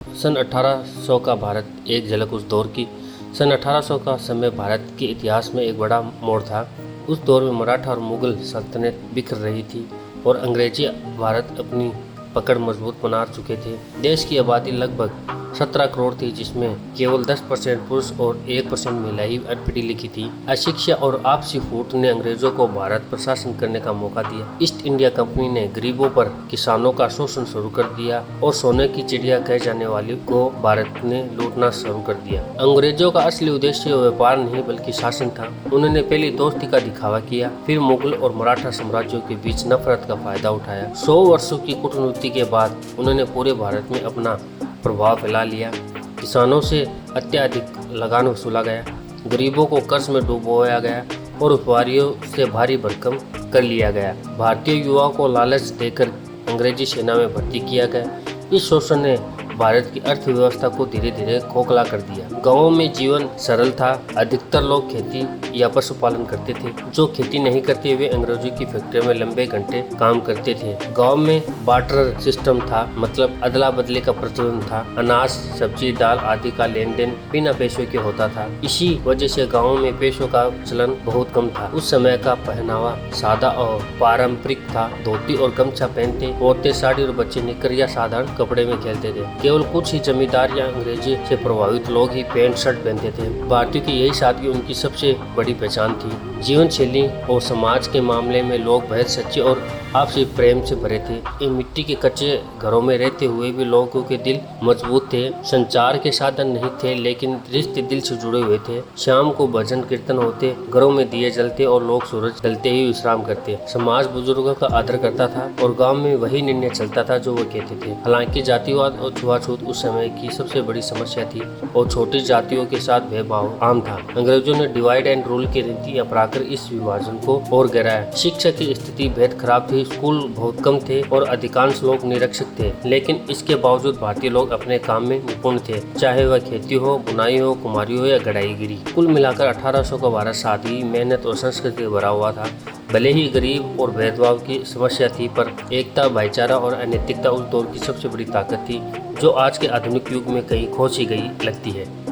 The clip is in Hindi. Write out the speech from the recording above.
सन 1800 का भारत, एक झलक उस दौर की। सन 1800 का समय भारत के इतिहास में एक बड़ा मोड़ था। उस दौर में मराठा और मुगल सल्तनत बिखर रही थी और अंग्रेजी भारत अपनी पकड़ मजबूत बना चुके थे। देश की आबादी लगभग 17 करोड़ थी, जिसमें केवल 10% पुरुष और 1% महिलाएं अनपढ़ी लिखी थी। अशिक्षा और आपसी फूट ने अंग्रेजों को भारत पर शासन करने का मौका दिया। ईस्ट इंडिया कंपनी ने गरीबों पर किसानों का शोषण शुरू कर दिया और सोने की चिड़िया कहे जाने वाली को भारत ने लूटना शुरू कर दिया। अंग्रेजों का असली उद्देश्य व्यापार नहीं बल्कि शासन था। उन्होंने पहले दोस्ती का दिखावा किया, फिर मुगल और मराठा साम्राज्यों के बीच नफरत का फायदा उठाया। 100 वर्षों की कूटनीति के बाद उन्होंने पूरे भारत में अपना प्रभाव फैला लिया। किसानों से अत्यधिक लगान वसूला गया, गरीबों को कर्ज में डुबोया गया और व्यापारियों से भारी भरकम कर लिया गया। भारतीय युवाओं को लालच देकर अंग्रेजी सेना में भर्ती किया गया। इस शोषण ने भारत की अर्थव्यवस्था को धीरे धीरे खोखला कर दिया। गांवों में जीवन सरल था। अधिकतर लोग खेती या पशुपालन करते थे। जो खेती नहीं करते वे अंग्रेजों की फैक्ट्री में लंबे घंटे काम करते थे। गांव में बार्टर सिस्टम था, मतलब अदला बदले का प्रचलन था। अनाज, सब्जी, दाल आदि का लेन देन बिना पैसों के होता था। इसी वजह से गाँव में पैसों का चलन बहुत कम था। उस समय का पहनावा सादा और पारंपरिक था। धोती और गमछा पहनते, औरतें साड़ी और बच्चे निकर या साधारण कपड़े में खेलते थे। केवल कुछ ही जमींदार या अंग्रेजी से प्रभावित लोग ही पैंट शर्ट पहनते थे। भारतीयों की यही सादगी उनकी सबसे बड़ी पहचान थी। जीवन शैली और समाज के मामले में लोग बेहद सच्चे और आपसी प्रेम से भरे थे। इन मिट्टी के कच्चे घरों में रहते हुए भी लोगों के दिल मजबूत थे। संचार के साधन नहीं थे, लेकिन रिश्ते दिल से जुड़े हुए थे। शाम को भजन कीर्तन होते, घरों में दिए जलते और लोग सूरज ढलते ही विश्राम करते। समाज बुजुर्गों का आदर करता था और गांव में वही निर्णय चलता था जो वो कहते थे। हालांकि जातिवाद और छुआछूत उस समय की सबसे बड़ी समस्या थी और छोटी जातियों के साथ भेदभाव आम था। अंग्रेजों ने डिवाइड एंड रूल की नीति अपनाकर इस विभाजन को और गहराया। शिक्षा की स्थिति बेहद खराब थी। स्कूल बहुत कम थे और अधिकांश लोग निरक्षर थे, लेकिन इसके बावजूद भारतीय लोग अपने काम में निपुण थे, चाहे वह खेती हो, बुनाई हो, कुम्हारी हो या गढ़ाईगिरी। कुल मिलाकर 1800 का भारत सादगी, मेहनत और संस्कृति भरा हुआ था। भले ही गरीब और भेदभाव की समस्या थी, पर एकता, भाईचारा और अनैतिकता उस दौर की सबसे बड़ी ताकत थी, जो आज के आधुनिक युग में कहीं खो सी गई लगती है।